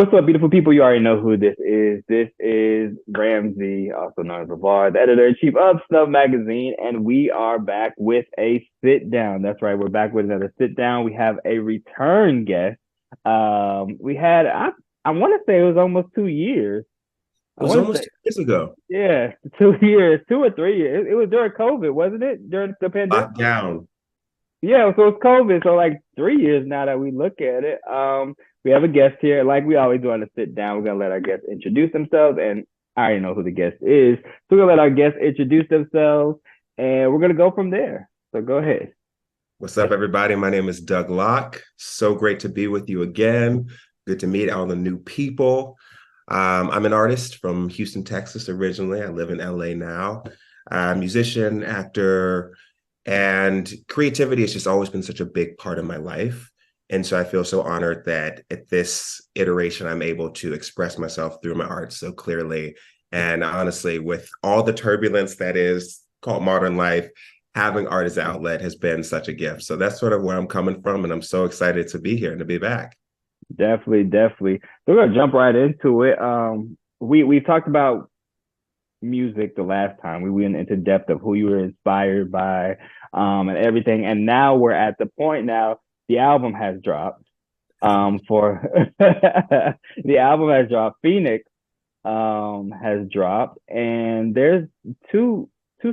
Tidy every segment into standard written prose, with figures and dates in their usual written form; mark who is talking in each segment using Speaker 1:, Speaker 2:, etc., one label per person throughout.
Speaker 1: What's up, beautiful people? You already know who this is. This is Ramzie, also known as Levar, the editor-in-chief of Snub Magazine, and we are back with a sit-down. That's right, we're back with another sit-down. We have a return guest. I want to say it was almost 2 years.
Speaker 2: It
Speaker 1: I
Speaker 2: was
Speaker 1: want to
Speaker 2: almost
Speaker 1: say,
Speaker 2: 2 years ago.
Speaker 1: yeah, 2 years, 2 or 3 years. It was during COVID, wasn't it? During the pandemic?
Speaker 2: Locked down.
Speaker 1: Yeah, so it's COVID. So like 3 years now that we look at it. We have a guest here. Like we always do on the sit down, we're gonna let our guests introduce themselves. And I already know who the guest is. So we're gonna let our guests introduce themselves and we're gonna go from there. So go ahead.
Speaker 2: What's up, everybody? My name is Doug Locke. So great to be with you again. Good to meet all the new people. I'm an artist from Houston, Texas originally. I live in LA now. Musician, actor, and creativity has just always been such a big part of my life. And so I feel so honored that at this iteration, I'm able to express myself through my art so clearly. And honestly, with all the turbulence that is called modern life, having art as an outlet has been such a gift. So that's sort of where I'm coming from. And I'm so excited to be here and to be back.
Speaker 1: Definitely, definitely. So we're gonna jump right into it. We talked about music the last time. We went into depth of who you were inspired by, and everything. And now we're at the point now the album has dropped. For the album has dropped. Phoenix has dropped, and there's two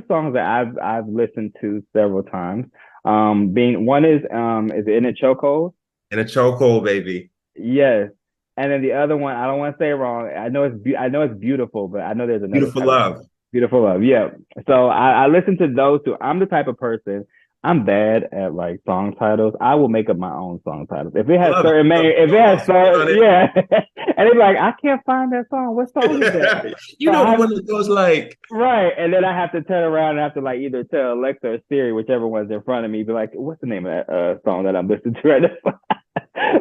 Speaker 1: songs that I've listened to several times. Being one is In a Chokehold.
Speaker 2: In a chokehold, baby.
Speaker 1: Yes. And then the other one, I don't want to say it wrong. I know it's beautiful, but I know there's another
Speaker 2: Beautiful
Speaker 1: title.
Speaker 2: love.
Speaker 1: Beautiful love. Yeah. So I listen to those two. I'm the type of person. I'm bad at like song titles. I will make up my own song titles. If it
Speaker 2: I
Speaker 1: has
Speaker 2: love it.
Speaker 1: certain main, if it
Speaker 2: Don't
Speaker 1: has
Speaker 2: lose on
Speaker 1: certain,
Speaker 2: it.
Speaker 1: yeah. And it's like I can't find that song. What song is that?
Speaker 2: You
Speaker 1: So
Speaker 2: know the
Speaker 1: I
Speaker 2: one that goes like,
Speaker 1: right, and then I have to turn around and have to like either tell Alexa or Siri, whichever one's in front of me, be like, "What's the name of that song that I'm listening to right now?"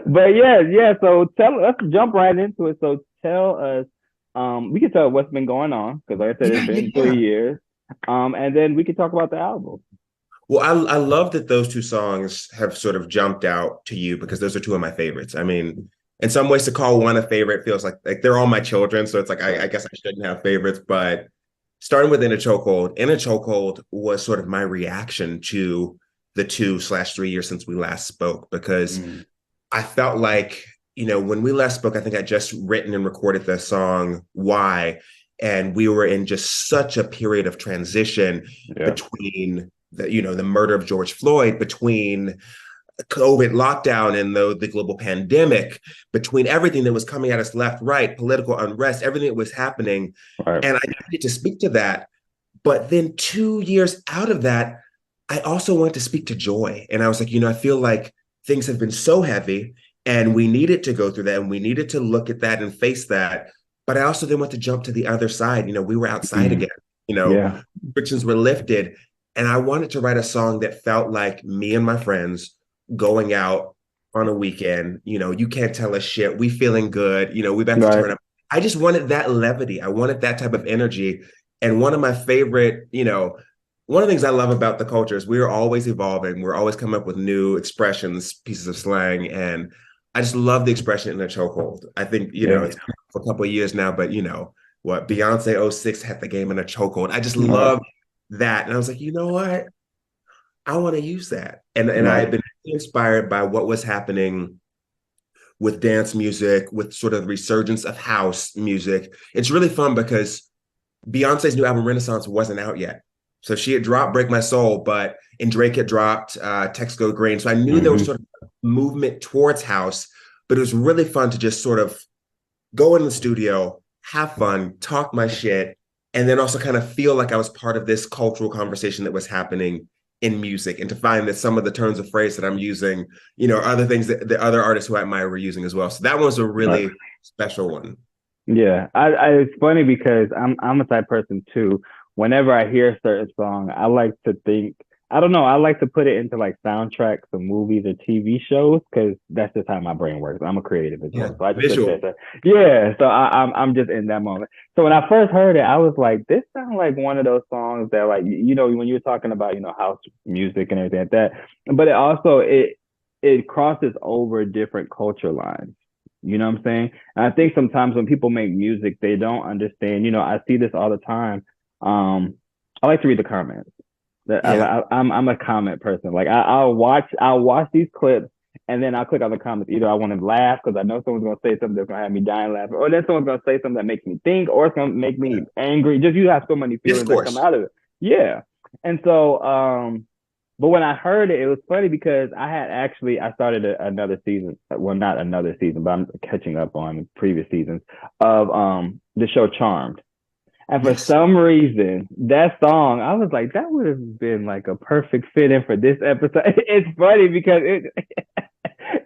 Speaker 1: But yeah, yeah. So let's jump right into it. So tell us, we can tell what's been going on because, like I said, it's
Speaker 2: yeah, yeah,
Speaker 1: been
Speaker 2: yeah.
Speaker 1: 3 years. And then we can talk about the album.
Speaker 2: Well, I love that those two songs have sort of jumped out to you because those are two of my favorites. I mean, in some ways, to call one a favorite feels like they're all my children. So it's like I
Speaker 1: Right.
Speaker 2: guess I shouldn't have favorites. But starting with In a Chokehold was sort of my reaction to the 2/3 years since we last spoke because
Speaker 1: Mm,
Speaker 2: I felt like, when we last spoke, I think I just written and recorded the song Why. And we were in just such a period of transition
Speaker 1: yeah.
Speaker 2: between the murder of George Floyd, between COVID lockdown and the global pandemic, between everything that was coming at us left, right, political unrest, everything that was happening.
Speaker 1: Right.
Speaker 2: And I needed to speak to that. But then 2 years out of that, I also wanted to speak to joy. And I was like, I feel like things have been so heavy and we needed to go through that and we needed to look at that and face that. But I also then want to jump to the other side. We were outside
Speaker 1: Mm,
Speaker 2: again, you know,
Speaker 1: yeah.
Speaker 2: restrictions were lifted. And I wanted to write a song that felt like me and my friends going out on a weekend. You can't tell us shit. We feeling good. We about to
Speaker 1: Right.
Speaker 2: turn up. I just wanted that levity. I wanted that type of energy. And one of my favorite, one of the things I love about the culture is we're always evolving. We're always coming up with new expressions, pieces of slang. And I just love the expression in a chokehold. I think,
Speaker 1: Yeah.
Speaker 2: it's been for a couple of years now, but what Beyonce '06 had the game in a chokehold. I just
Speaker 1: Right.
Speaker 2: love that. And I was like, you know what? I want to use that. And I
Speaker 1: Right.
Speaker 2: had been inspired by what was happening with dance music, with sort of the resurgence of house music. It's really fun because Beyonce's new album Renaissance wasn't out yet. So she had dropped Break My Soul, and Drake had dropped Text Go Green. So I knew there was
Speaker 1: Mm-hmm.
Speaker 2: sort of a movement towards house, but it was really fun to just sort of go in the studio, have fun, talk my shit, and then also kind of feel like I was part of this cultural conversation that was happening in music, and to find that some of the turns of phrase that I'm using, are other things that the other artists who I admire were using as well. So that one was a
Speaker 1: Right.
Speaker 2: really special one.
Speaker 1: Yeah, it's funny because I'm a type person too. Whenever I hear a certain song, I like to think I don't know, I like to put it into like soundtracks of movies or TV shows because that's just how my brain works. I'm a creative as
Speaker 2: Yeah,
Speaker 1: well, so I just sit there.
Speaker 2: visual.
Speaker 1: Yeah, so I'm just in that moment. So when I first heard it, I was like, this sounds like one of those songs that like when you were talking about house music and everything like that, but it crosses over different culture lines. You know what I'm saying? And I think sometimes when people make music, they don't understand. I see this all the time. I like to read the comments.
Speaker 2: Yeah.
Speaker 1: I'm a comment person. Like I'll watch these clips and then I'll click on the comments. Either I want to laugh because I know someone's gonna say something that's gonna have me dying laughing, or then someone's gonna say something that makes me think, or it's gonna make me angry. Just you have so many feelings that come
Speaker 2: Discourse.
Speaker 1: out of it. Yeah. And so but when I heard it, it was funny because I started another season. Well, not another season, but I'm catching up on previous seasons of the show Charmed. And for
Speaker 2: Yes.
Speaker 1: some reason, that song, I was like, that would have been like a perfect fit in for this episode. It's funny because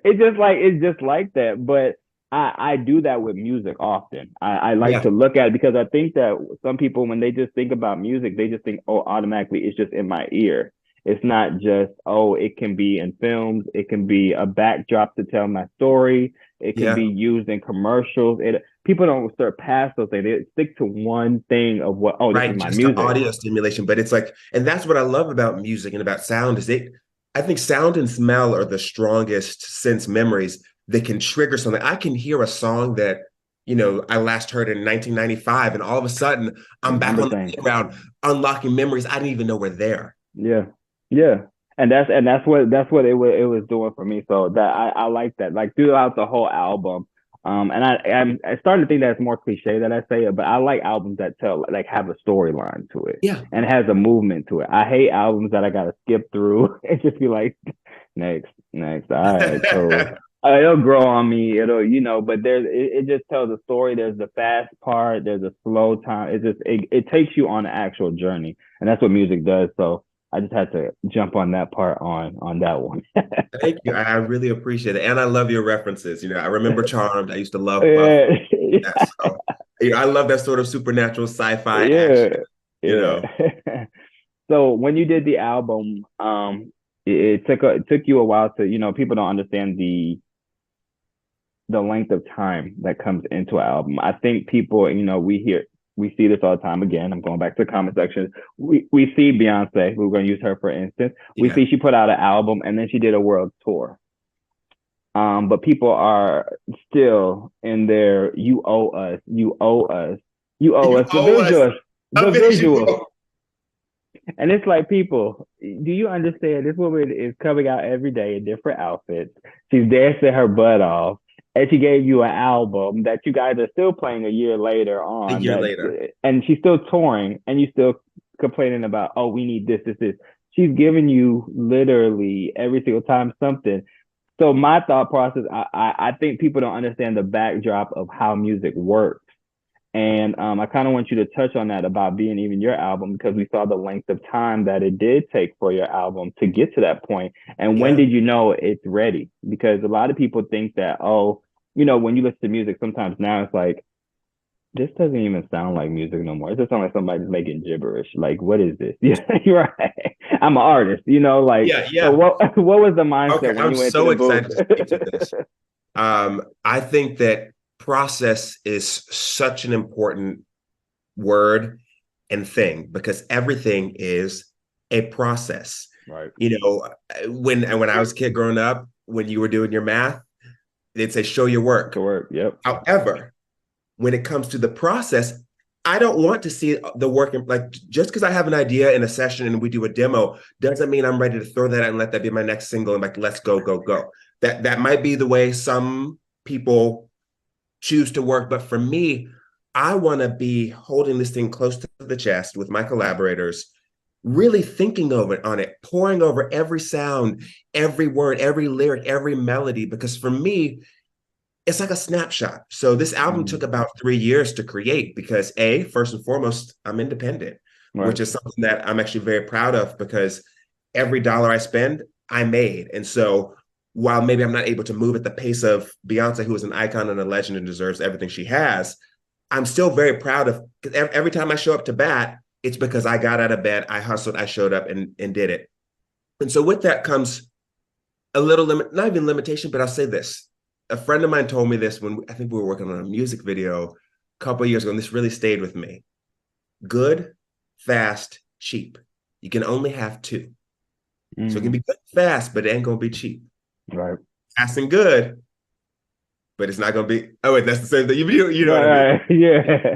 Speaker 1: it's just like that. But I do that with music often. I like
Speaker 2: Yeah.
Speaker 1: to look at it because I think that some people, when they just think about music, they just think, oh, automatically it's just in my ear. It's not just, oh, it can be in films. It can be a backdrop to tell my story. It can
Speaker 2: Yeah.
Speaker 1: be used in commercials. People don't start past those things. They stick to one thing of what, oh, this is
Speaker 2: Right.
Speaker 1: my
Speaker 2: Just the
Speaker 1: music.
Speaker 2: audio stimulation. But it's like, and that's what I love about music and about sound is I think sound and smell are the strongest sense memories that can trigger something. I can hear a song that, I last heard in 1995, and all of a sudden I'm back
Speaker 1: Remember
Speaker 2: on the
Speaker 1: things.
Speaker 2: playground, unlocking memories I didn't even know were there.
Speaker 1: Yeah. Yeah. And that's what it was doing for me. So that I like that. Like throughout the whole album. And I'm starting to think that's more cliche that I say it, but I like albums that have a storyline to it
Speaker 2: Yeah.
Speaker 1: and has a movement to it. I hate albums that I gotta skip through and just be like, next, next. All right, cool. It'll grow on me. But it just tells a story. There's the fast part. There's a slow time. It takes you on an actual journey, and that's what music does. So I just had to jump on that part on that one.
Speaker 2: Thank you. I really appreciate it. And I love your references. I remember Charmed. I used to love Buffy.
Speaker 1: Yeah,
Speaker 2: Yeah, so I love that sort of supernatural sci-fi
Speaker 1: yeah,
Speaker 2: action, you
Speaker 1: yeah.
Speaker 2: know.
Speaker 1: So when you did the album, it took you a while to, people don't understand the length of time that comes into an album. I think people, we see this all the time. Again, I'm going back to the comment section. We see Beyonce. We're going to use her for instance. We
Speaker 2: Yeah.
Speaker 1: see she put out an album and then she did a world tour. But people are still in there. You owe us. You owe us. You owe
Speaker 2: You
Speaker 1: us the
Speaker 2: owe us
Speaker 1: visual.
Speaker 2: a
Speaker 1: The visual.
Speaker 2: visual.
Speaker 1: And it's like, people, do you understand? This woman is coming out every day in different outfits. She's dancing her butt off. And she gave you an album that you guys are still playing a year later
Speaker 2: A
Speaker 1: on.
Speaker 2: year later.
Speaker 1: And she's still touring, and you still complaining about, oh, we need this, this, this. She's giving you literally every single time something. So my thought process, I think people don't understand the backdrop of how music works. And I kind of want you to touch on that about being even your album, because we saw the length of time that it did take for your album to get to that point. And when
Speaker 2: Yeah.
Speaker 1: did you know it's ready? Because a lot of people think that, oh, when you listen to music, sometimes now it's like, this doesn't even sound like music no more. It just sounds like somebody's making gibberish. Like, what is this? Yeah, you're right. I'm an artist, like,
Speaker 2: Yeah,
Speaker 1: so
Speaker 2: yeah.
Speaker 1: what was the
Speaker 2: Okay,
Speaker 1: mindset when
Speaker 2: I'm
Speaker 1: you went to
Speaker 2: so
Speaker 1: the
Speaker 2: excited to speak to
Speaker 1: booth?
Speaker 2: this. I think that process is such an important word and thing because everything is a process.
Speaker 1: Right.
Speaker 2: When I was a kid growing up, when you were doing your math, they'd say, show your work.
Speaker 1: To work. Yep.
Speaker 2: However, when it comes to the process, I don't want to see the work like just because I have an idea in a session and we do a demo doesn't mean I'm ready to throw that out and let that be my next single and like let's go go go. That might be the way some people choose to work, but for me, I want to be holding this thing close to the chest with my collaborators, really thinking over it on it, pouring over every sound, every word, every lyric, every melody, because for me, it's like a snapshot. So this album took about 3 years to create because first and foremost, I'm independent,
Speaker 1: Right.
Speaker 2: which is something that I'm actually very proud of because every dollar I spend, I made. And so while maybe I'm not able to move at the pace of Beyonce, who is an icon and a legend and deserves everything she has, I'm still very proud of every time I show up to bat, it's because I got out of bed, I hustled, I showed up and did it. And so with that comes a little not even limitation, but I'll say this. A friend of mine told me this when I think we were working on a music video a couple of years ago, and this really stayed with me. Good, fast, cheap. You can only have two. So it can be good, fast, but it ain't gonna be cheap.
Speaker 1: Right.
Speaker 2: Fast and good, but it's not going to be. Oh, wait, that's the same thing. You know what I mean?
Speaker 1: Right. Yeah.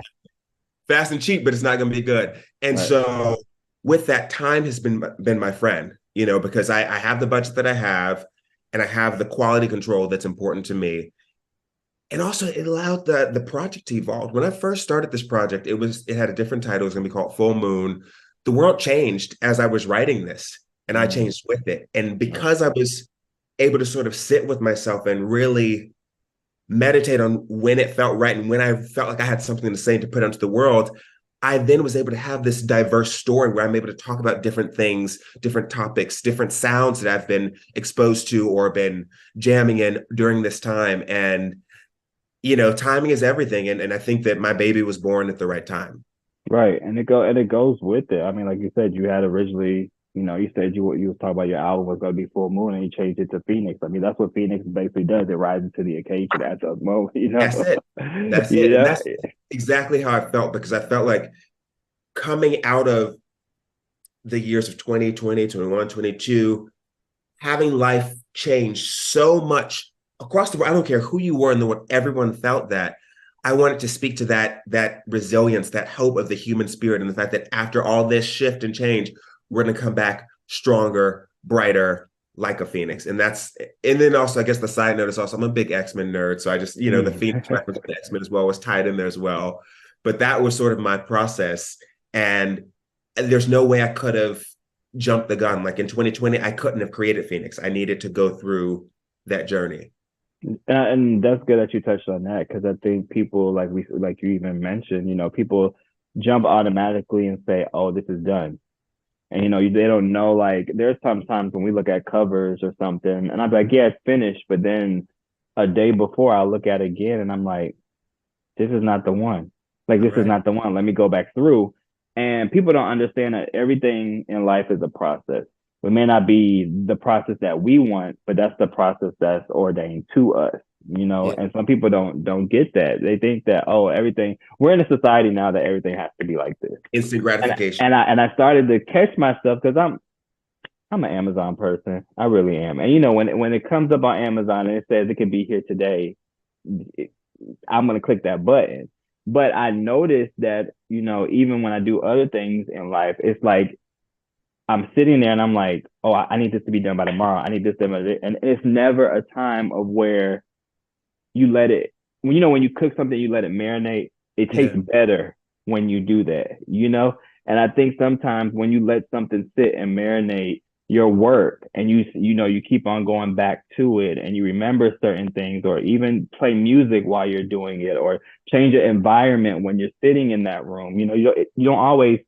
Speaker 2: Fast and cheap, but it's not going to be good. And
Speaker 1: Right.
Speaker 2: so with that, time has been my friend, because I have the budget that I have, and I have the quality control that's important to me. And also it allowed the project to evolve. When I first started this project, it had a different title. It was going to be called Full Moon. The world changed as I was writing this, and I changed with it. And
Speaker 1: Right.
Speaker 2: because I was able to sort of sit with myself and really meditate on when it felt right and when I felt like I had something to say to put into the world, I then was able to have this diverse story where I'm able to talk about different things, different topics, different sounds that I've been exposed to or been jamming in during this time. And, timing is everything. And I think that my baby was born at the right time.
Speaker 1: Right. And it goes with it. I mean, like you said, you had originally, you said you was talking about your album was going to be Full Moon, and you changed it to Phoenix. I mean, that's what Phoenix basically does. It rises to the occasion at the moment,
Speaker 2: That's it. That's it. And that's exactly how I felt, because I felt like coming out of the years of 2020, 21, 22, having life change so much across the world. I don't care who you were in the world, everyone felt that. I wanted to speak to that resilience, that hope of the human spirit, and the fact that after all this shift and change, we're going to come back stronger, brighter, like a phoenix. And then also, I guess the side note is also, I'm a big X-Men nerd. So I just, the Phoenix reference with X-Men as well was tied in there as well. But that was sort of my process. And there's no way I could have jumped the gun. Like in 2020, I couldn't have created Phoenix. I needed to go through that journey.
Speaker 1: And that's good that you touched on that, because I think people, like you even mentioned, people jump automatically and say, "Oh, this is done," and they don't know. Like there's sometimes when we look at covers or something, and I'm like, "Yeah, it's finished," but then a day before I look at it again, and I'm like, "This is not the one. Like this is not the one. Let me go back through." And people don't understand that everything in life is a process. It may not be the process that we want, but that's the process that's ordained to us,
Speaker 2: Yeah.
Speaker 1: and some people don't get that. They think that, oh, everything, we're in a society now that everything has to be like this.
Speaker 2: Instant gratification.
Speaker 1: And I started to catch myself, because I'm an Amazon person. I really am. And when it comes up on Amazon and it says it can be here today, I'm gonna click that button. But I noticed that, even when I do other things in life, it's like I'm sitting there and I'm like, oh, I need this to be done by tomorrow. I need this done by this. And it's never a time of where you let it, when you cook something, you let it marinate. It tastes better when you do that, And I think sometimes when you let something sit and marinate your work, and you keep on going back to it, and you remember certain things, or even play music while you're doing it, or change your environment when you're sitting in that room. You don't always.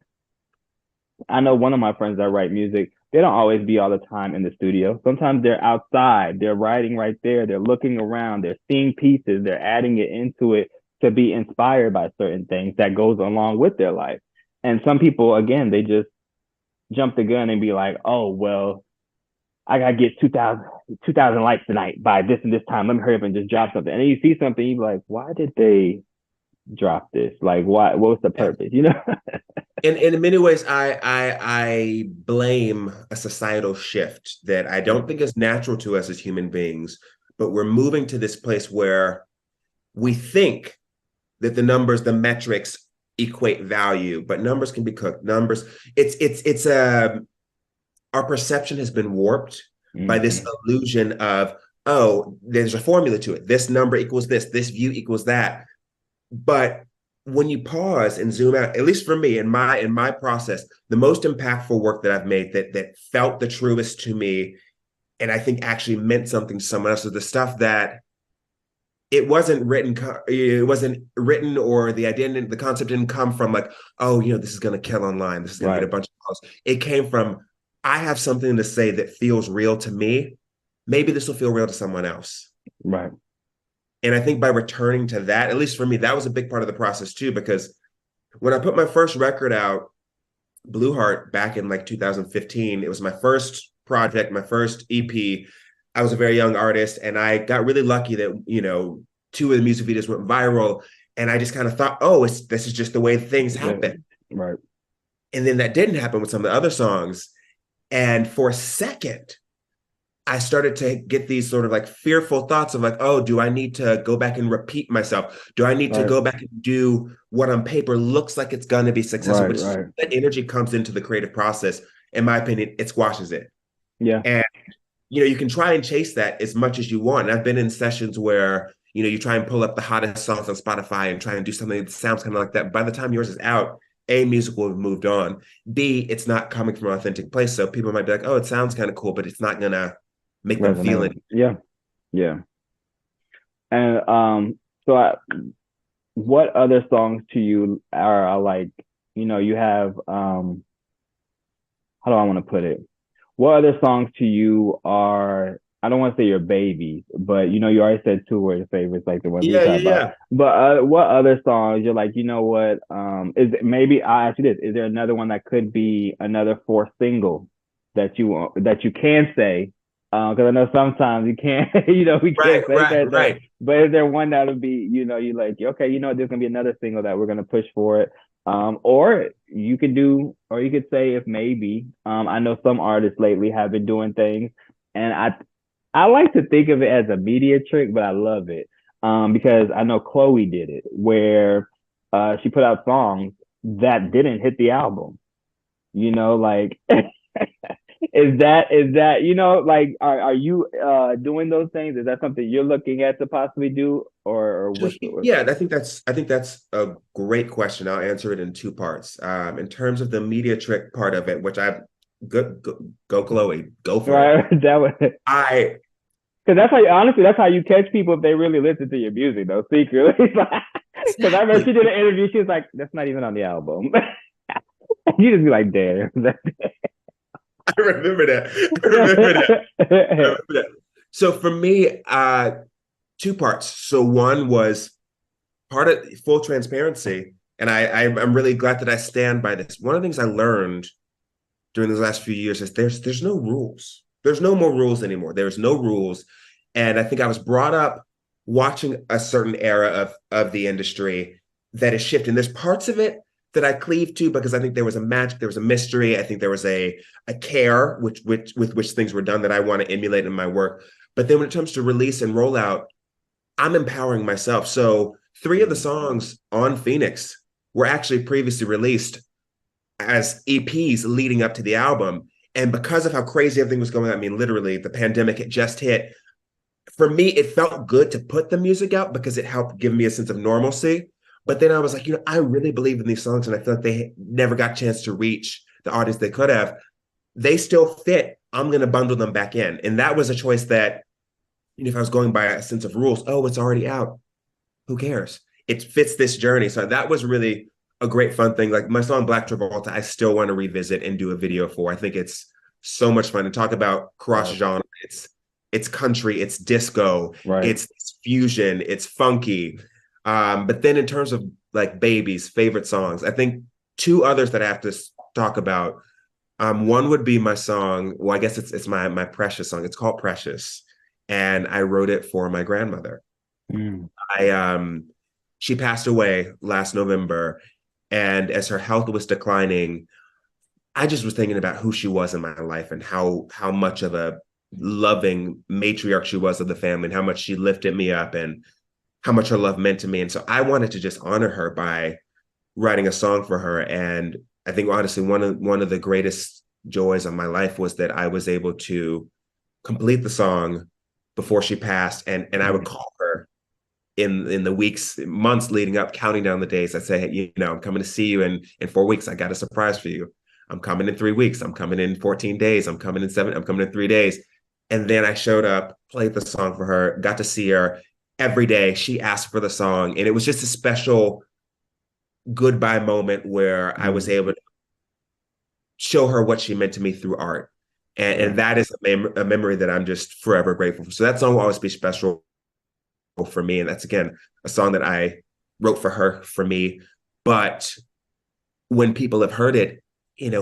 Speaker 1: I know one of my friends that write music, they don't always be all the time in the studio. Sometimes they're outside, they're writing right there, they're looking around, they're seeing pieces, they're adding it into it to be inspired by certain things that goes along with their life. And some people, again, they just jump the gun and be like, oh, well, I gotta get 2,000 likes tonight by this and this time. Let me hurry up and just drop something. And then you see something, you're like, why did they drop this? Like, why? What's the purpose?
Speaker 2: And in many ways, I blame a societal shift that I don't think is natural to us as human beings, but we're moving to this place where we think that the numbers, the metrics equate value, but numbers can be cooked. Numbers, our perception has been warped by this illusion of, oh, there's a formula to it. This number equals this view equals that. But when you pause and zoom out, at least for me, in my process, the most impactful work that I've made that felt the truest to me, and I think actually meant something to someone else, is the stuff that it wasn't written, or the concept didn't come from like, oh, this is going to kill online. This is going to get a bunch of calls. It came from, I have something to say that feels real to me. Maybe this will feel real to someone else.
Speaker 1: Right.
Speaker 2: And I think by returning to that, at least for me, that was a big part of the process too, because when I put my first record out, Blue Heart, back in like 2015, it was my first project, my first EP. I was a very young artist, and I got really lucky that, 2 of the music videos went viral. And I just kind of thought, oh, this is just the way things happen.
Speaker 1: Right.
Speaker 2: And then that didn't happen with some of the other songs. And for a second, I started to get these sort of like fearful thoughts of like, oh, do I need to go back and repeat myself? Do I need to
Speaker 1: Right.
Speaker 2: go back and do what on paper looks like it's going to be successful?
Speaker 1: Right.
Speaker 2: But it's,
Speaker 1: Right.
Speaker 2: that energy comes into the creative process. In my opinion, it squashes it.
Speaker 1: Yeah.
Speaker 2: And, you can try and chase that as much as you want. And I've been in sessions where, you try and pull up the hottest songs on Spotify and try and do something that sounds kind of like that. By the time yours is out, A, music will have moved on. B, it's not coming from an authentic place. So people might be like, oh, it sounds kind of cool, but it's not going to make them feel it.
Speaker 1: Yeah. Yeah. And what other songs to you are like, you have how do I want to put it? What other songs to you are, I don't want to say your babies, but you already said two were your favorites, like the ones we
Speaker 2: Yeah,
Speaker 1: talked about.
Speaker 2: yeah.
Speaker 1: But what other songs you're like, what? Is it, maybe I'll ask you this: is there another one that could be another fourth single that you can say? Because I know sometimes you can't, we can't say that.
Speaker 2: Right.
Speaker 1: But is there one that'll be, you like, okay, there's gonna be another single that we're gonna push for it. Or you could say if maybe, I know some artists lately have been doing things, and I like to think of it as a media trick, but I love it. Because I know Chloe did it where she put out songs that didn't hit the album. Like is that like are you doing those things? Is that something you're looking at to possibly do, or what's
Speaker 2: Yeah, I think that's a great question. I'll answer it in two parts. In terms of the media trick part of it, which I go Chloe, go for it.
Speaker 1: right? That was
Speaker 2: I
Speaker 1: because that's how you catch people if they really listen to your music though, secretly. Because I remember she did an interview, she was like, "That's not even on the album." You just be like, "Damn."
Speaker 2: I remember that. I remember that. So for me, two parts. So one was part of full transparency, and I'm really glad that I stand by this. One of the things I learned during the last few years is there's no rules. There's no more rules anymore. There's no rules, and I think I was brought up watching a certain era of the industry that is shifting. There's parts of it that I cleave to because I think there was a magic, there was a mystery. I think there was a care with which things were done that I want to emulate in my work. But then when it comes to release and rollout, I'm empowering myself. So 3 of the songs on Phoenix were actually previously released as EPs leading up to the album. And because of how crazy everything was going, I mean, literally the pandemic had just hit. For me, it felt good to put the music out because it helped give me a sense of normalcy. But then I was like, I really believe in these songs, and I feel like they never got a chance to reach the audience they could have. They still fit. I'm going to bundle them back in. And that was a choice that, if I was going by a sense of rules, oh, it's already out. Who cares? It fits this journey. So that was really a great fun thing. Like my song Black Travolta, I still want to revisit and do a video for. I think it's so much fun to talk about cross genre. It's country, it's disco,
Speaker 1: right.
Speaker 2: it's fusion, it's funky. But then in terms of like babies, favorite songs, I think 2 others that I have to talk about. One would be my song. Well, I guess it's my Precious song. It's called Precious, and I wrote it for my grandmother. She passed away last November, and as her health was declining, I just was thinking about who she was in my life and how much of a loving matriarch she was of the family, and how much she lifted me up, and how much her love meant to me. And so I wanted to just honor her by writing a song for her. And I think honestly, one of the greatest joys of my life was that I was able to complete the song before she passed. And I would call her in the months leading up, counting down the days. I'd say, hey, I'm coming to see you in 4 weeks. I got a surprise for you. I'm coming in 3 weeks. I'm coming in 14 days. I'm coming in 7. I'm coming in 3 days. And then I showed up, played the song for her, got to see her every day. She asked for the song. And it was just a special goodbye moment where I was able to show her what she meant to me through art. And that is a memory that I'm just forever grateful for. So that song will always be special for me. And that's, again, a song that I wrote for her, for me. But when people have heard it,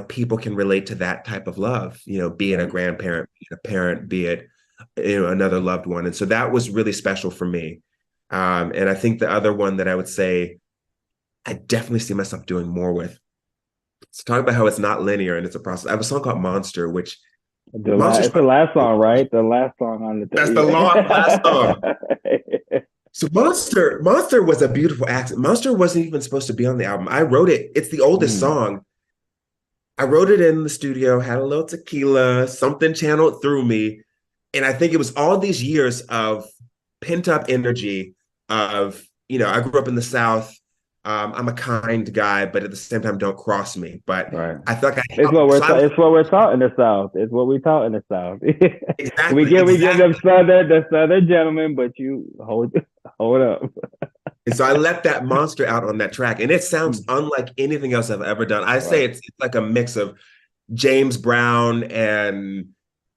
Speaker 2: people can relate to that type of love, be it a grandparent, be it a parent, be it, another loved one. And so that was really special for me. And I think the other one that I would say I definitely see myself doing more with, let's talk about how it's not linear and it's a process. I have a song called Monster, which Monster's
Speaker 1: It's the last song, right? The last song on the
Speaker 2: that's the last song. So Monster was a beautiful accent. Monster wasn't even supposed to be on the album. I wrote it. It's the oldest song. I wrote it in the studio, had a little tequila, something channeled through me. And I think it was all these years of pent up energy of, I grew up in the South. I'm a kind guy, but at the same time, don't cross me. But
Speaker 1: Right.
Speaker 2: I feel like
Speaker 1: It's what we're taught in the South. It's what we taught in the South.
Speaker 2: exactly,
Speaker 1: we give them the southern gentlemen, but you hold up.
Speaker 2: And so I let that monster out on that track, and it sounds unlike anything else I've ever done. I say it's like a mix of James Brown and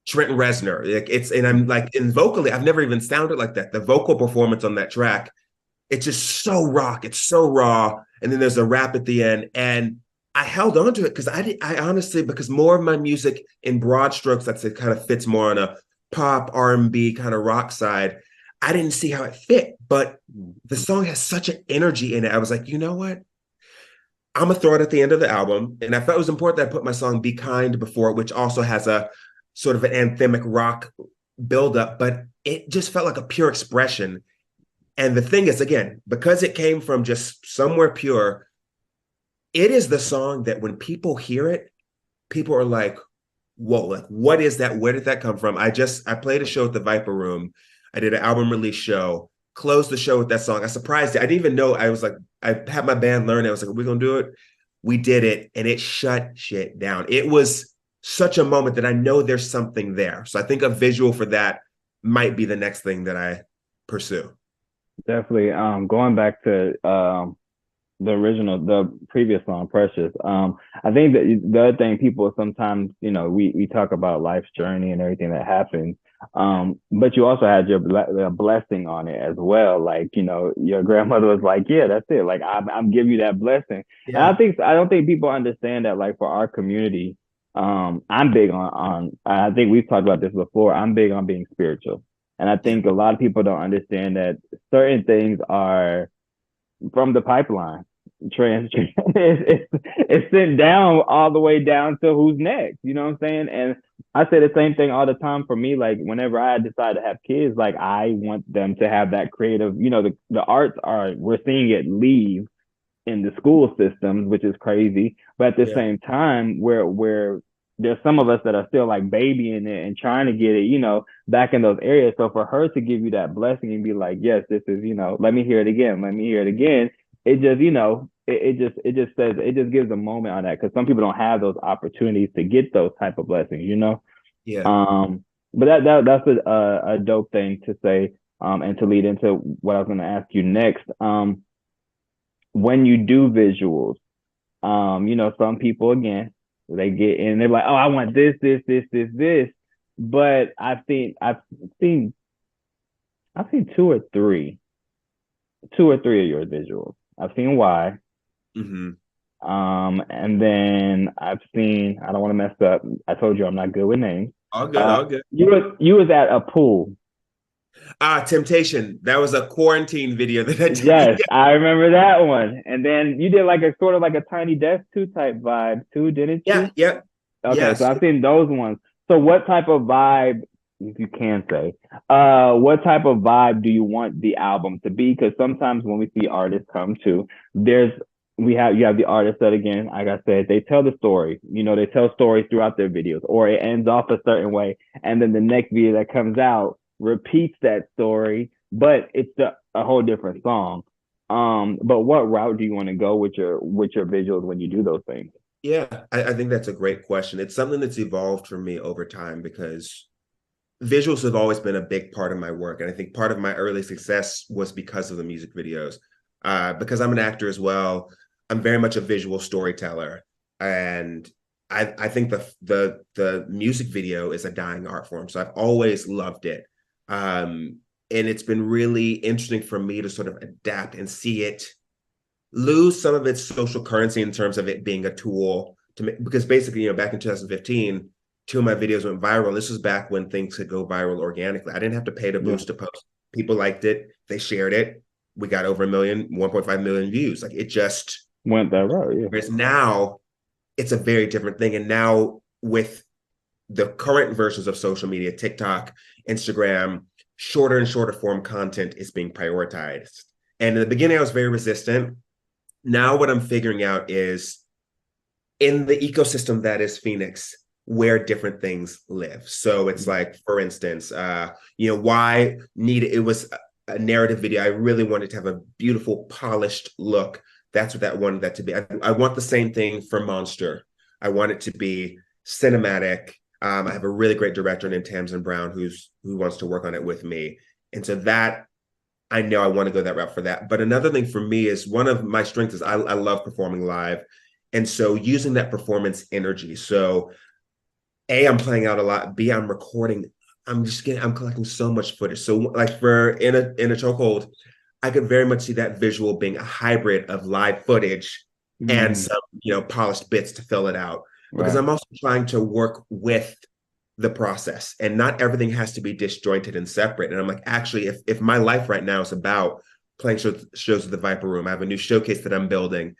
Speaker 2: Trent Reznor. And I'm like, in vocally, I've never even sounded like that. The vocal performance on that track, it's just so rock, it's so raw, and then there's a rap at the end, and I held on to it because I honestly, because more of my music in broad strokes, that's it kind of fits more on a pop R&B kind of rock side. I didn't see how it fit, but the song has such an energy in it. I was like, you know what? I'm gonna throw it at the end of the album. And I felt it was important that I put my song Be Kind before it, which also has a sort of an anthemic rock buildup, but it just felt like a pure expression. And the thing is, again, because it came from just somewhere pure, it is the song that when people hear it, people are like, whoa, like, what is that? Where did that come from? I played a show at the Viper Room. I did an album release show, closed the show with that song. I surprised it. I didn't even know. I was like, I had my band learn it. I was like, are we going to do it? We did it, and it shut shit down. It was such a moment that I know there's something there. So I think a visual for that might be the next thing that I pursue.
Speaker 1: Definitely. Going back to the previous song, Precious. I think that the other thing people sometimes, we talk about life's journey and everything that happens. But you also had your blessing on it as well. Like, your grandmother was like, yeah, that's it. Like, I'm giving you that blessing. Yeah. And I don't think people understand that, like, for our community, I'm big on, I think we've talked about this before. I'm big on being spiritual. And I think a lot of people don't understand that certain things are from the pipeline. It's sent down all the way down to who's next. You know what I'm saying? And I say the same thing all the time for me. Like, whenever I decide to have kids, like, I want them to have that creative, the arts we're seeing it leave in the school systems, which is crazy. But at the same time, where there's some of us that are still like babying it and trying to get it, back in those areas. So for her to give you that blessing and be like, yes, this is, let me hear it again. Let me hear it again. It just, it just gives a moment on that, because some people don't have those opportunities to get those type of blessings,
Speaker 2: Yeah.
Speaker 1: But that's a dope thing to say, and to lead into what I was going to ask you next. When you do visuals, some people, again, they get in, they're like, oh, I want this. But I've seen two or three of your visuals. I've seen Why.
Speaker 2: Mm-hmm.
Speaker 1: And then I've seen, I don't want to mess up, I told you I'm not good with names.
Speaker 2: All good.
Speaker 1: You was at a pool.
Speaker 2: Temptation. That was a quarantine video that I did.
Speaker 1: Yes, I remember that one. And then you did like a sort of like a Tiny Desk 2 type vibe too, didn't you?
Speaker 2: Yeah.
Speaker 1: Okay,
Speaker 2: yes.
Speaker 1: So I've seen those ones. So what type of vibe, if you can say, what type of vibe do you want the album to be? Because sometimes when we see artists come to, you have the artists that, again, like I said, they tell the story. They tell stories throughout their videos, or it ends off a certain way, and then the next video that comes out repeats that story, but it's a whole different song. But what route do you want to go with your visuals when you do those things?
Speaker 2: Yeah, I think that's a great question. It's something that's evolved for me over time, because visuals have always been a big part of my work. And I think part of my early success was because of the music videos. Because I'm an actor as well, I'm very much a visual storyteller. And I think the music video is a dying art form. So I've always loved it. And it's been really interesting for me to sort of adapt and see it lose some of its social currency in terms of it being a tool to make, because basically, back in 2015, two of my videos went viral. This was back when things could go viral organically. I didn't have to pay to boost a post. People liked it. They shared it. We got over 1.5 million views. Like, it just
Speaker 1: went that route. Yeah.
Speaker 2: Whereas now it's a very different thing. And now with the current versions of social media, TikTok, Instagram, shorter and shorter form content is being prioritized. And in the beginning, I was very resistant. Now what I'm figuring out is in the ecosystem that is Phoenix, where different things live. So it's like, for instance, why need it was a narrative video. I really wanted to have a beautiful, polished look. That's what that wanted that to be. I want the same thing for Monster. I want it to be cinematic. I have a really great director named Tamsin Brown who wants to work on it with me. And so that I know I want to go that route for that. But another thing for me is one of my strengths is I love performing live. And so using that performance energy. So A, I'm playing out a lot. B, I'm recording. I'm collecting so much footage. So like for in a chokehold, I could very much see that visual being a hybrid of live footage and some, polished bits to fill it out. Because I'm also trying to work with the process, and not everything has to be disjointed and separate. And I'm like, actually, if my life right now is about playing shows at the Viper Room, I have a new showcase that I'm building.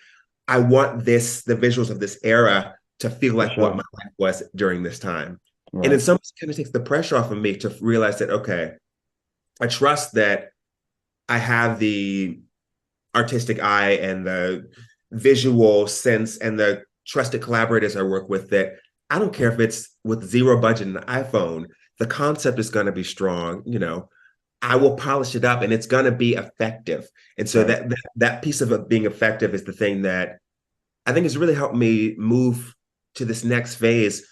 Speaker 2: I want the visuals of this era to feel like what my life was during this time. Right. And in some ways, it kind of takes the pressure off of me to realize that, okay, I trust that I have the artistic eye and the visual sense and the trusted collaborators I work with, that I don't care if it's with zero budget and an iPhone, the concept is going to be strong. I will polish it up and it's going to be effective. And so that piece of it being effective is the thing that I think has really helped me move to this next phase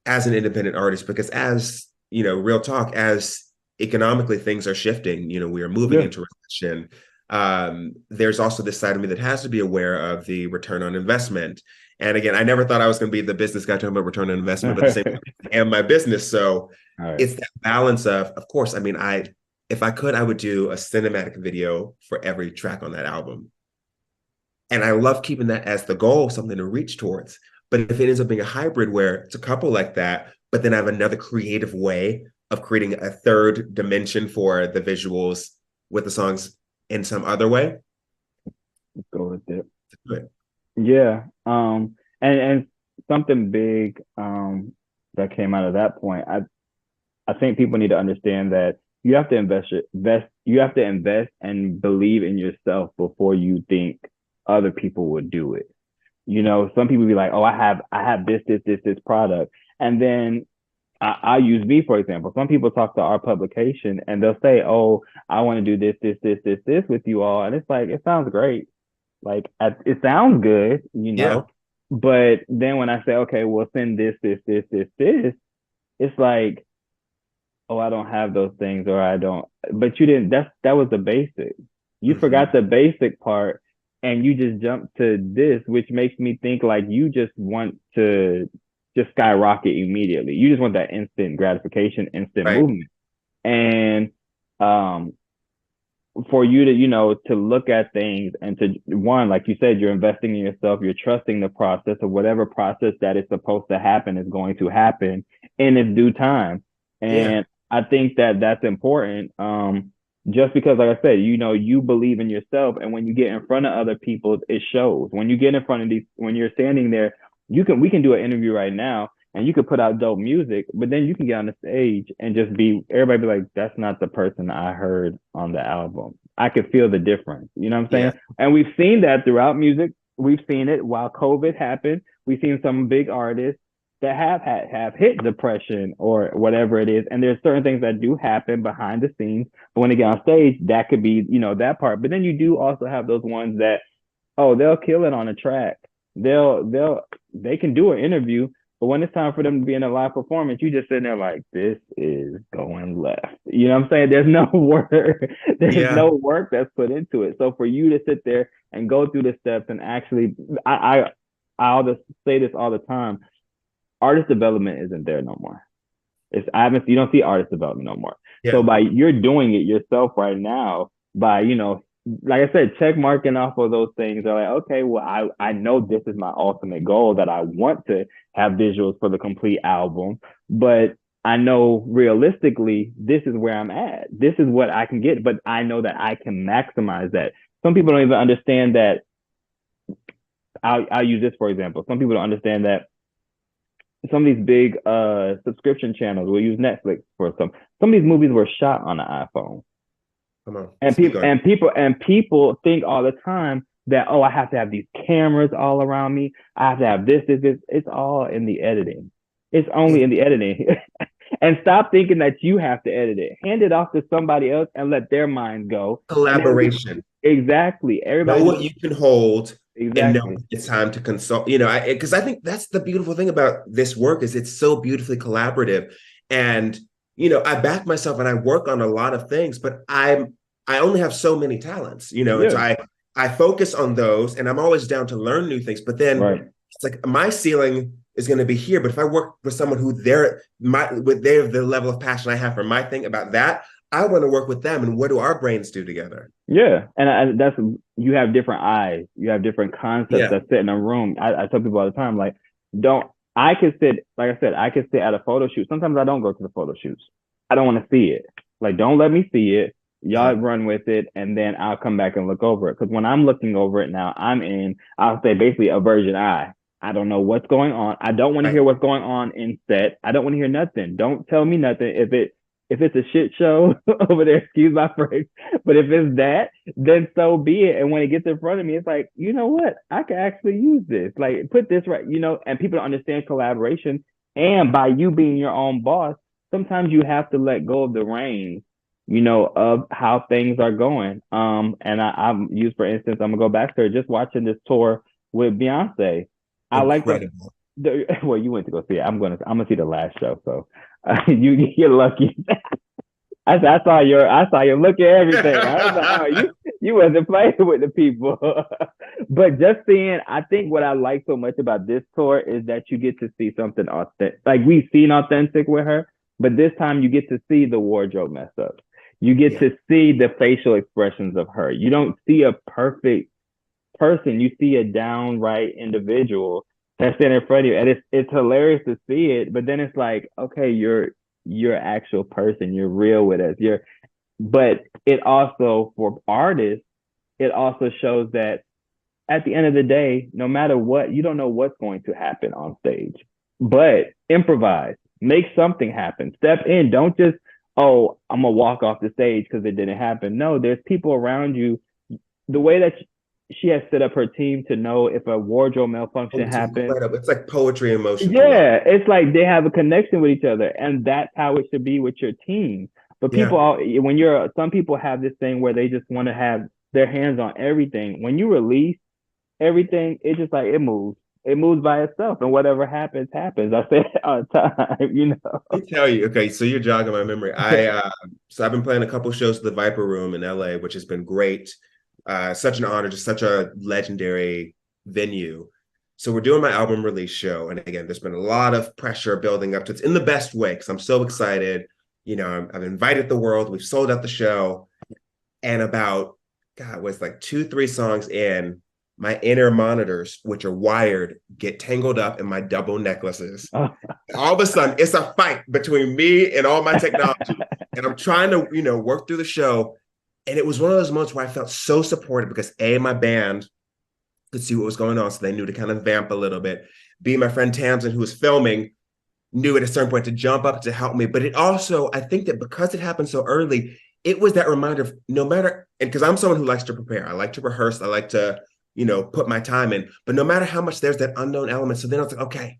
Speaker 2: as an independent artist, because as, real talk, as economically things are shifting, we are moving into recession. There's also this side of me that has to be aware of the return on investment. And again, I never thought I was going to be the business guy talking about return on investment, but at the same time, I am my business. So it's that balance of course, I mean, if I could, I would do a cinematic video for every track on that album. And I love keeping that as the goal, something to reach towards. But if it ends up being a hybrid where it's a couple like that, but then I have another creative way of creating a third dimension for the visuals with the songs in some other way,
Speaker 1: go with it.
Speaker 2: Good.
Speaker 1: Yeah. And something big that came out of that point, I think people need to understand that you have to invest and believe in yourself before you think other people would do it. Some people be like, oh, I have this product. And then I use me, for example. Some people talk to our publication and they'll say, oh, I want to do this with you all. And it's like, it sounds great. Like, it sounds good,
Speaker 2: Yeah.
Speaker 1: But then when I say, okay, well, send this, it's like, oh, I don't have those things, or I don't. But you didn't. That was the basic. You forgot the basic part, and you just jumped to this, which makes me think like you just want to just skyrocket immediately. You just want that instant gratification, instant movement, and for you to to look at things and to, one, like you said, you're investing in yourself, you're trusting the process of whatever process that is supposed to happen is going to happen in its due time. And I think that that's important. Just because, like I said, you believe in yourself, and when you get in front of other people, it shows. When you get in front of when you're standing there, we can do an interview right now and you could put out dope music, but then you can get on the stage and just everybody be like, that's not the person I heard on the album. I could feel the difference. You know what I'm saying? Yeah. And we've seen that throughout music. We've seen it while COVID happened. We've seen some big artists that have hit depression or whatever it is. And there's certain things that do happen behind the scenes, but when they get on stage, that could be, that part. But then you do also have those ones that, oh, they'll kill it on a track. They can do an interview, but when it's time for them to be in a live performance, you just sitting there like, this is going left. You know what I'm saying? There's no work. There's no work that's put into it. So for you to sit there and go through the steps and actually, I'll just say this all the time, artist development isn't there no more. You don't see artist development no more. Yeah. So you're doing it yourself right now by, like I said, check marking off of those things. They're like, okay, well, I know this is my ultimate goal, that I want to have visuals for the complete album, but I know realistically, this is where I'm at. This is what I can get, but I know that I can maximize that. Some people don't even understand that. I'll use this for example. Some people don't understand that some of these big subscription channels will use Netflix for some of these movies were shot on the iPhone.
Speaker 2: Come on.
Speaker 1: And people think all the time that, oh, I have to have these cameras all around me. I have to have this. It's all in the editing. It's only in the editing. And stop thinking that you have to edit it. Hand it off to somebody else and let their mind go.
Speaker 2: Collaboration.
Speaker 1: Exactly. Everybody
Speaker 2: know what you can hold.
Speaker 1: Exactly.
Speaker 2: And know it's time to consult. Because I think that's the beautiful thing about this work is it's so beautifully collaborative. And I back myself and I work on a lot of things, but I only have so many talents. And so I focus on those, and I'm always down to learn new things. But then it's like my ceiling is going to be here. But if I work with someone who they have the level of passion I have for my thing about that, I want to work with them. And what do our brains do together?
Speaker 1: Yeah, and that's you have different eyes, you have different concepts that sit in a room. I tell people all the time, like, I could sit at a photo shoot. Sometimes I don't go to the photo shoots. I don't want to see it. Like, don't let me see it. Y'all run with it, and then I'll come back and look over it. Because when I'm looking over it now, I'll say basically a virgin eye. I don't know what's going on. I don't want to hear what's going on in set. I don't want to hear nothing. Don't tell me nothing if it's a shit show over there, excuse my phrase, but if it's that, then so be it. And when it gets in front of me, it's like, you know what? I can actually use this. Like, put this right, and people don't understand collaboration. And by you being your own boss, sometimes you have to let go of the reins, of how things are going. And I'm used, for instance, I'm gonna go back to her, just watching this tour with Beyonce. I like that. Well, you went to go see it. I'm gonna see the last show, so you're lucky. I saw your look at everything. I was like, oh, you wasn't playing with the people. But just seeing, I think what I like so much about this tour is that you get to see something authentic. Like, we've seen authentic with her, but this time you get to see the wardrobe mess up. You get to see the facial expressions of her. You don't see a perfect person. You see a downright individual that's in front of you, and it's hilarious to see it. But then it's like, okay, you're actual person. You're real with us. But it also, for artists, it also shows that at the end of the day, no matter what, you don't know what's going to happen on stage. But improvise, make something happen. Step in. Don't just, oh, I'm gonna walk off the stage because it didn't happen. No, there's people around you. The way that she has set up her team to know if a wardrobe malfunction happens.
Speaker 2: It's like poetry in motion.
Speaker 1: Yeah, it's like they have a connection with each other, and that's how it should be with your team. But some people have this thing where they just want to have their hands on everything. When you release everything, it's just like it moves. It moves by itself, and whatever happens, happens. I say it all the time,
Speaker 2: I tell you, okay, so you're jogging my memory. So I've been playing a couple shows at the Viper Room in LA, which has been great. Such an honor, just such a legendary venue. So we're doing my album release show. And again, there's been a lot of pressure building up to it in the best way, because I'm so excited. I've invited the world. We've sold out the show. And about, was like 2-3 songs in, my inner monitors, which are wired, get tangled up in my double necklaces. All of a sudden, it's a fight between me and all my technology. And I'm trying to, work through the show. And it was one of those moments where I felt so supported because my band could see what was going on. So they knew to kind of vamp a little bit. B, my friend Tamsin, who was filming, knew at a certain point to jump up to help me. But it also, I think that because it happened so early, it was that reminder of no matter, and because I'm someone who likes to prepare, I like to rehearse, I like to, put my time in, but no matter how much there's that unknown element. So then I was like, okay,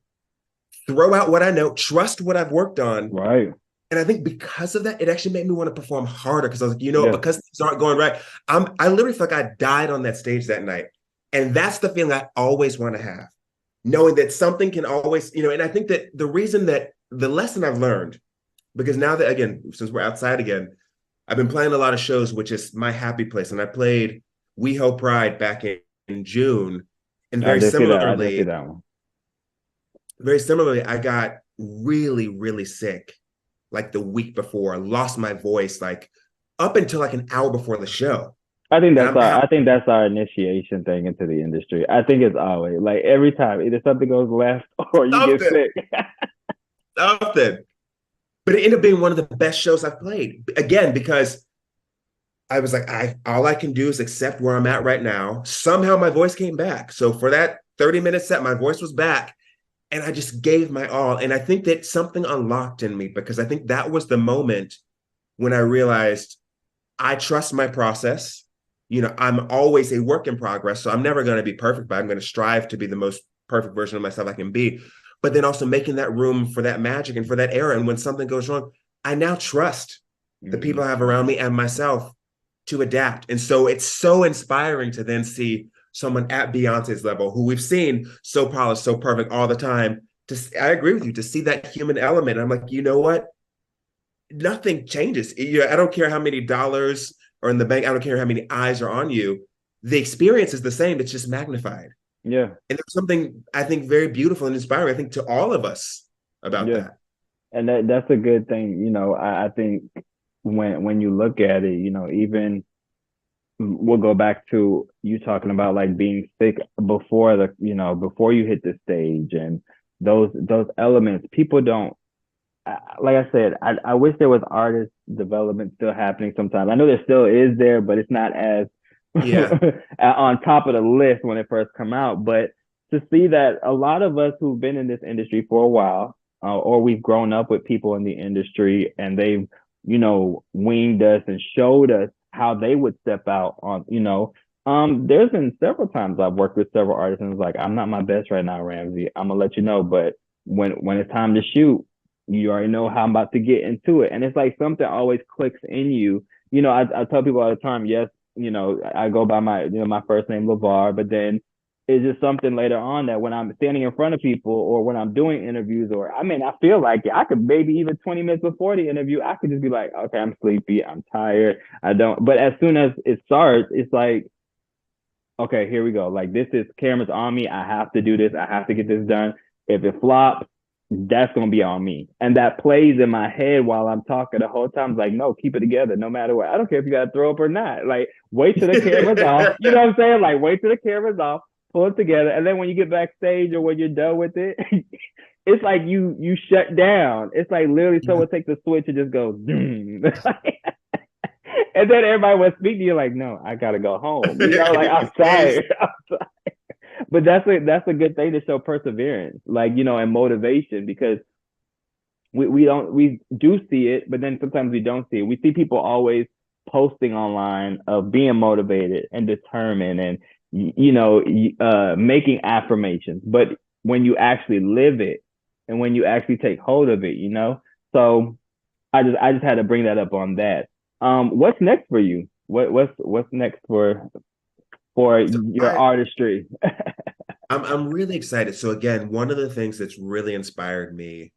Speaker 2: throw out what I know, trust what I've worked on.
Speaker 1: Right.
Speaker 2: And I think because of that, it actually made me want to perform harder, because I was like, because things aren't going right. I literally felt like I died on that stage that night. And that's the feeling I always want to have, knowing that something can always, and I think that the lesson I've learned, because now that, again, since we're outside again, I've been playing a lot of shows, which is my happy place. And I played WeHo Pride back in June. And very similarly, I got really, really sick. Like the week before, I lost my voice, like up until like an hour before the show.
Speaker 1: I think that's our initiation thing into the industry. I think it's always like every time either something goes left or you get sick.
Speaker 2: Something. But it ended up being one of the best shows I've played. Again, because I was like, all I can do is accept where I'm at right now. Somehow my voice came back. So for that 30-minute set, my voice was back. And I just gave my all. And I think that something unlocked in me, because I think that was the moment when I realized I trust my process. I'm always a work in progress. So I'm never going to be perfect, but I'm going to strive to be the most perfect version of myself I can be. But then also making that room for that magic and for that error. And when something goes wrong, I now trust the people I have around me and myself to adapt. And so it's so inspiring to then see someone at Beyonce's level, who we've seen so polished, so perfect all the time. I agree with you, to see that human element. I'm like, you know what? Nothing changes. I don't care how many dollars are in the bank. I don't care how many eyes are on you. The experience is the same. It's just magnified.
Speaker 1: Yeah.
Speaker 2: And there's something, I think, very beautiful and inspiring, I think, to all of us about that.
Speaker 1: And that's a good thing. I think when you look at it, even we'll go back to you talking about like being sick before before you hit the stage, and those elements, people don't, like I said, I wish there was artist development still happening sometimes. I know there still is there, but it's not as on top of the list when it first come out. But to see that a lot of us who've been in this industry for a while, or we've grown up with people in the industry, and they've, weaned us and showed us how they would step out on, there's been several times I've worked with several artists and it's like, I'm not my best right now, Ramzie. I'm gonna let you know, but when it's time to shoot, you already know how I'm about to get into it. And it's like something always clicks in you. I tell people all the time, yes, I go by my first name, Levar, but then it's just something later on that when I'm standing in front of people or when I'm doing interviews, or I feel like I could maybe even 20 minutes before the interview, I could just be like, okay, I'm sleepy, I'm tired, I don't. But as soon as it starts, it's like, okay, here we go. Like, this is, cameras on me. I have to do this. I have to get this done. If it flops, that's going to be on me. And that plays in my head while I'm talking the whole time. It's like, no, keep it together no matter what. I don't care if you got to throw up or not. Like, wait till the camera's off. You know what I'm saying? Like, wait till the camera's off, pull it together. And then when you get backstage or when you're done with it, it's like you shut down. It's like literally someone takes the switch and just goes, and then everybody will speak to you like, no, I got to go home. Like, I'm tired. But that's a good thing to show perseverance, like, and motivation, because we do see it, but then sometimes we don't see it. We see people always posting online of being motivated and determined and making affirmations, but when you actually live it and when you actually take hold of it, so I just had to bring that up on that. What's next for you? What's next for your artistry?
Speaker 2: I'm really excited. So again, one of the things that's really inspired me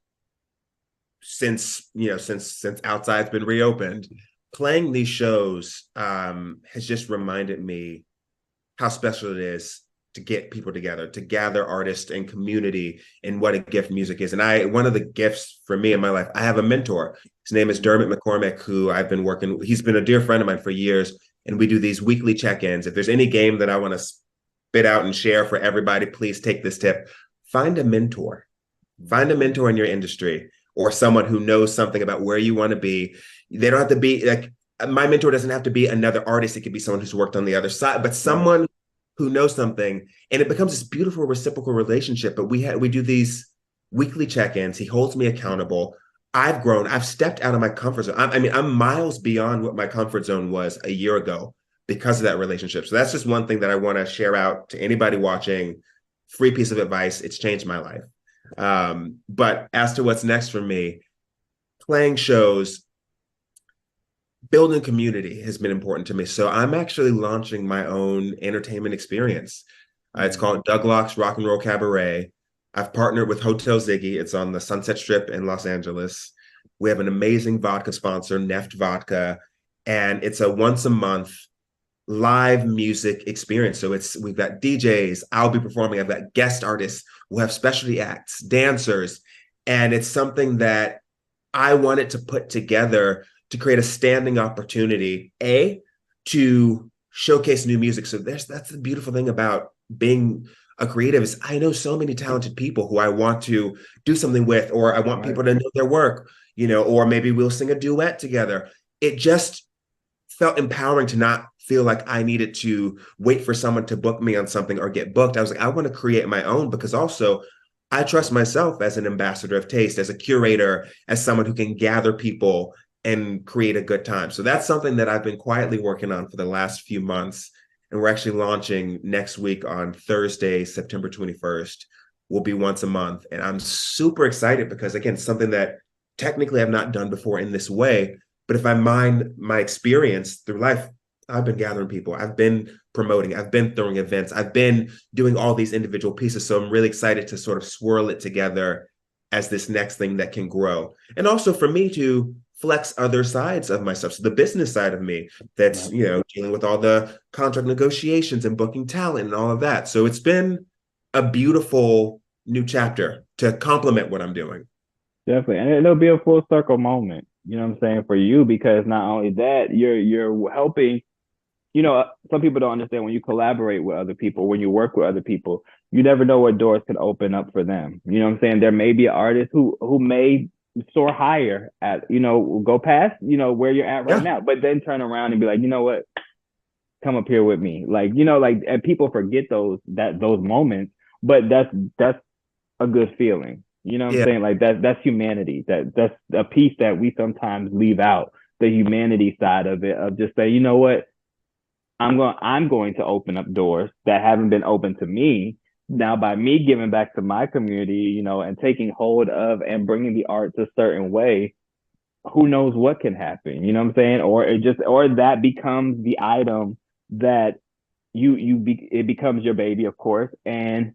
Speaker 2: since Outside's been reopened, playing these shows has just reminded me how special it is to get people together, to gather artists and community, and what a gift music is. And one of the gifts for me in my life, I have a mentor. His name is Dermot McCormick, who he's been a dear friend of mine for years. And we do these weekly check-ins. If there's any game that I want to spit out and share for everybody, please take this tip. Find a mentor. Find a mentor in your industry, or someone who knows something about where you want to be. They don't have to be like, my mentor doesn't have to be another artist. It could be someone who's worked on the other side, but someone who knows something. And it becomes this beautiful reciprocal relationship. But we do these weekly check-ins. He holds me accountable. I've grown. I've stepped out of my comfort zone. I'm miles beyond what my comfort zone was a year ago because of that relationship. So that's just one thing that I want to share out to anybody watching. Free piece of advice. It's changed my life. But as to what's next for me, playing shows, building community has been important to me. So I'm actually launching my own entertainment experience. It's called Doug Locke's Rock and Roll Cabaret. I've partnered with Hotel Ziggy. It's on the Sunset Strip in Los Angeles. We have an amazing vodka sponsor, Neft Vodka, and it's a once a month live music experience. So we've got DJs. I'll be performing. I've got guest artists. We'll have specialty acts, dancers, and it's something that I wanted to put together to create a standing opportunity, to showcase new music. So that's the beautiful thing about being a creative, is I know so many talented people who I want to do something with, or I want people to know their work, or maybe we'll sing a duet together. It just felt empowering to not feel like I needed to wait for someone to book me on something or get booked. I was like, I want to create my own, because also I trust myself as an ambassador of taste, as a curator, as someone who can gather people and create a good time. So that's something that I've been quietly working on for the last few months. And we're actually launching next week on Thursday, September 21st. Will be once a month. And I'm super excited because, again, something that technically I've not done before in this way. But if I mind my experience through life, I've been gathering people. I've been promoting. I've been throwing events. I've been doing all these individual pieces. So I'm really excited to sort of swirl it together as this next thing that can grow. And also for me to flex other sides of myself. So the business side of me that's, dealing with all the contract negotiations and booking talent and all of that. So it's been a beautiful new chapter to complement what I'm doing.
Speaker 1: Definitely. And it'll be a full circle moment, you know what I'm saying, for you, because not only that, you're helping, some people don't understand when you collaborate with other people, when you work with other people, you never know what doors can open up for them. You know what I'm saying? There may be an artist who may soar higher at, go past, where you're at right now, but then turn around and be like, you know what? Come up here with me. Like, and people forget those moments, but that's a good feeling. You know what I'm saying? Like that's humanity. That's a piece that we sometimes leave out, the humanity side of it, of just say, you know what? I'm going to open up doors that haven't been open to me. Now, by me giving back to my community, and taking hold of and bringing the arts a certain way, who knows what can happen? You know what I'm saying? Or that becomes the item that it becomes your baby, of course, and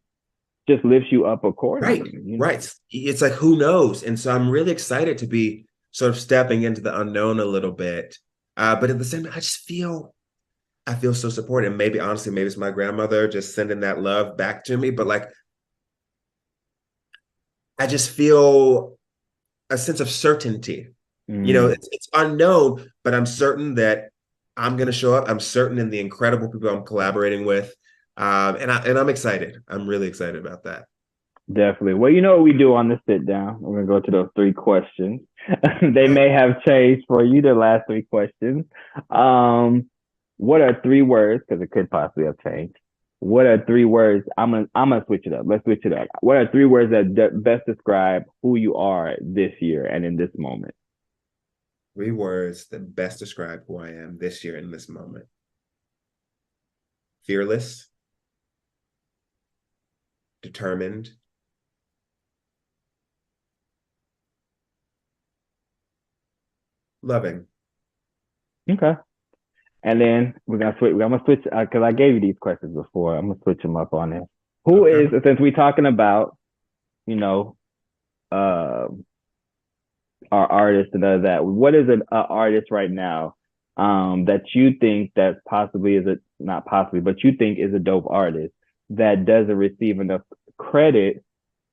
Speaker 1: just lifts you up accordingly.
Speaker 2: Right. It's like, who knows? And so I'm really excited to be sort of stepping into the unknown a little bit. But at the same time, I feel so supported. And maybe it's my grandmother just sending that love back to me. But like, I just feel a sense of certainty. It's unknown, but I'm certain that I'm going to show up. I'm certain in the incredible people I'm collaborating with. And I'm excited. I'm really excited about that.
Speaker 1: Definitely. Well, you know what we do on the sit down? We're going to go to those 3 questions. They may have changed for you, the last 3 questions. What are 3 words? Because it could possibly have changed. What are 3 words? I'm gonna switch it up. Let's switch it up. What are 3 words that best describe who you are this year and in this moment?
Speaker 2: 3 words that best describe who I am this year in this moment. Fearless, determined, loving.
Speaker 1: Okay. And then we're gonna switch because I gave you these questions before. I'm gonna switch them up on it. Who is, since we're talking about, our artists and other that, what is an artist right now that you think that possibly but you think is a dope artist that doesn't receive enough credit,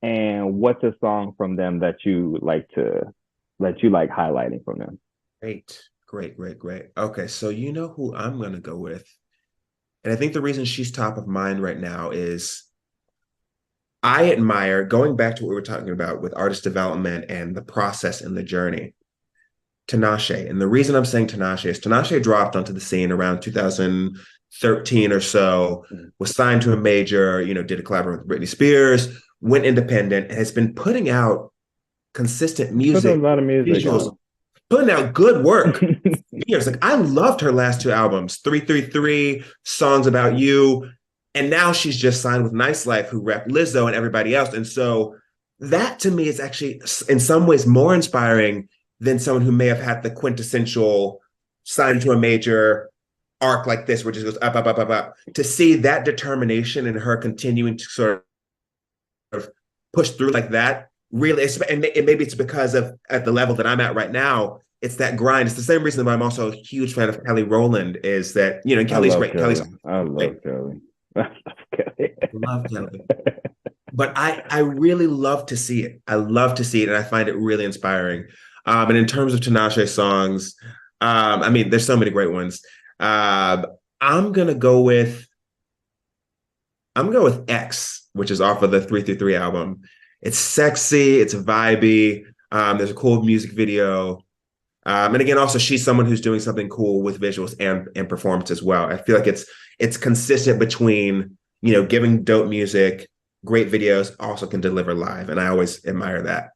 Speaker 1: and what's a song from them that you like highlighting from them?
Speaker 2: Great. Okay, so you know who I'm going to go with. And I think the reason she's top of mind right now is I admire, going back to what we were talking about with artist development and the process and the journey, Tinashe. And the reason I'm saying Tinashe is Tinashe dropped onto the scene around 2013 or so, was signed to a major, did a collaboration with Britney Spears, went independent, and has been putting out consistent music,
Speaker 1: a lot of music,
Speaker 2: visuals, putting out good work. Years. Like, I loved her last 2 albums, 333, Songs About You. And now she's just signed with Nice Life, who rep Lizzo and everybody else. And so that to me is actually in some ways more inspiring than someone who may have had the quintessential sign to a major arc like this, which just goes up, up, up, up, up. To see that determination and her continuing to sort of push through like that, really, and maybe it's because of at the level that I'm at right now, it's that grind. It's the same reason that I'm also a huge fan of Kelly Rowland, is that, Kelly's great.
Speaker 1: I love Kelly.
Speaker 2: Love Kelly. But I really love to see it. I love to see it, and I find it really inspiring. And in terms of Tinashe songs, there's so many great ones. I'm gonna go with X, which is off of the 333 album. It's sexy, it's vibey. There's a cool music video. And again, also she's someone who's doing something cool with visuals and performance as well. I feel like it's consistent between, giving dope music great videos, also can deliver live. And I always admire that.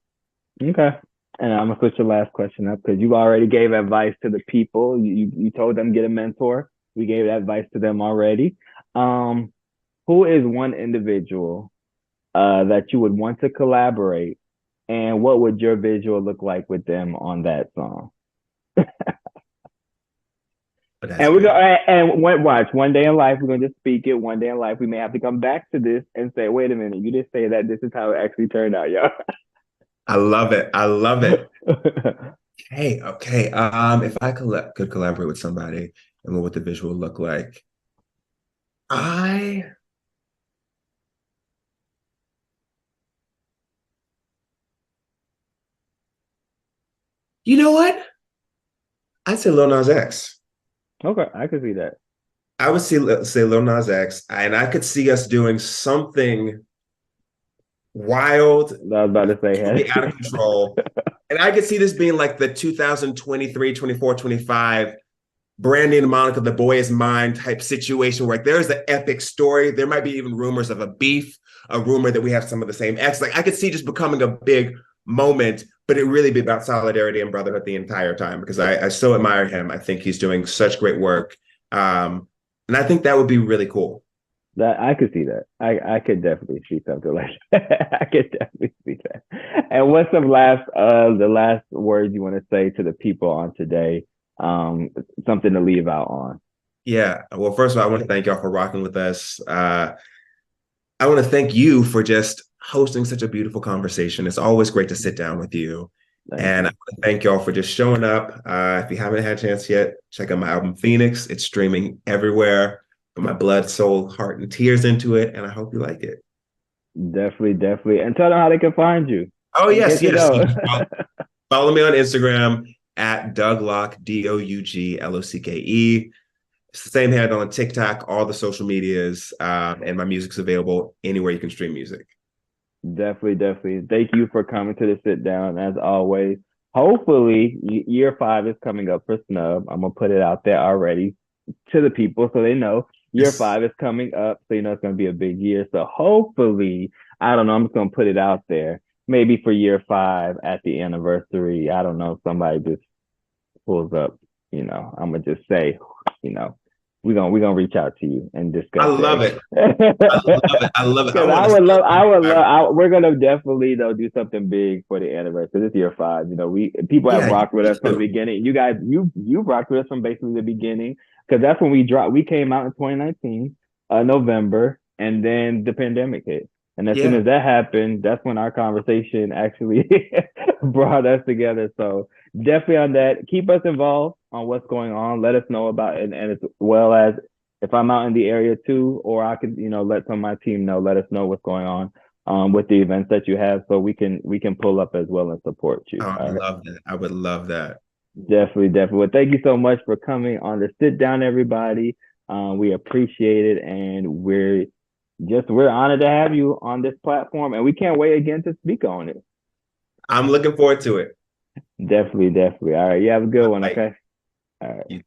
Speaker 1: Okay. And I'm gonna switch your last question up because you already gave advice to the people. You told them get a mentor. We gave that advice to them already. Who is one individual that you would want to collaborate, and what would your visual look like with them on that song? And we're gonna watch one day in life. We're gonna just speak it. One day in life, we may have to come back to this and say, "Wait a minute, you didn't say that. This is how it actually turned out, y'all."
Speaker 2: I love it. I love it. Okay. If I could collaborate with somebody, and what would the visual look like? I, you know what? I'd say Lil Nas X.
Speaker 1: Okay, I could see that.
Speaker 2: I would say Lil Nas X, and I could see us doing something wild,
Speaker 1: I was about to say,
Speaker 2: out of control. And I could see this being like the 2023, 24, 25 Brandy and Monica, The Boy Is Mine type situation where like, there's an epic story. There might be even rumors of a beef, a rumor that we have some of the same ex. Like I could see just becoming a big moment, but it really be about solidarity and brotherhood the entire time because I so admire him. I think he's doing such great work. And I think that would be really cool.
Speaker 1: That I could see that. I could definitely see something like that. I could definitely see that. And what's the last words you want to say to the people on today? Something to leave out on.
Speaker 2: Yeah. Well, first of all, I want to thank y'all for rocking with us. I want to thank you for just hosting such a beautiful conversation. It's always great to sit down with you. And I want to thank y'all for just showing up. If you haven't had a chance yet, check out my album Phoenix. It's streaming everywhere. Put my blood, soul, heart, and tears into it, and I hope you like it.
Speaker 1: Definitely. And tell them how they can find you.
Speaker 2: Oh, yes. Follow me on Instagram at Doug Locke, DougLokke. It's the same handle on TikTok, all the social medias, and my music's available anywhere you can stream music.
Speaker 1: Definitely. Thank you for coming to the sit down as always. Hopefully, year 5 is coming up for Snub. I'm gonna put it out there already to the people so they know year 5 is coming up. So you know it's gonna be a big year. So hopefully, I don't know. I'm just gonna put it out there. Maybe for year 5 at the anniversary. I don't know. Somebody just pulls up. You know, I'm gonna just say, you know, we're gonna reach out to you and discuss.
Speaker 2: I love it. I love it.
Speaker 1: We're gonna definitely though do something big for the anniversary. This is year 5. You know, people have rocked with us from the beginning. You guys, you rocked with us from basically the beginning because that's when we dropped. We came out in 2019, November, and then the pandemic hit. And as soon as that happened, that's when our conversation actually brought us together. So definitely on that, keep us involved on what's going on. Let us know about it. And as well as if I'm out in the area too, or I could, you know, let some of my team know, let us know what's going on with the events that you have so we can pull up as well and support you.
Speaker 2: I love that. I would love that.
Speaker 1: Definitely. Well, thank you so much for coming on the sit down, everybody. We appreciate it. And we're honored to have you on this platform, and we can't wait again to speak on it.
Speaker 2: I'm looking forward to it.
Speaker 1: Definitely. All right. You have a good one. Okay. All right.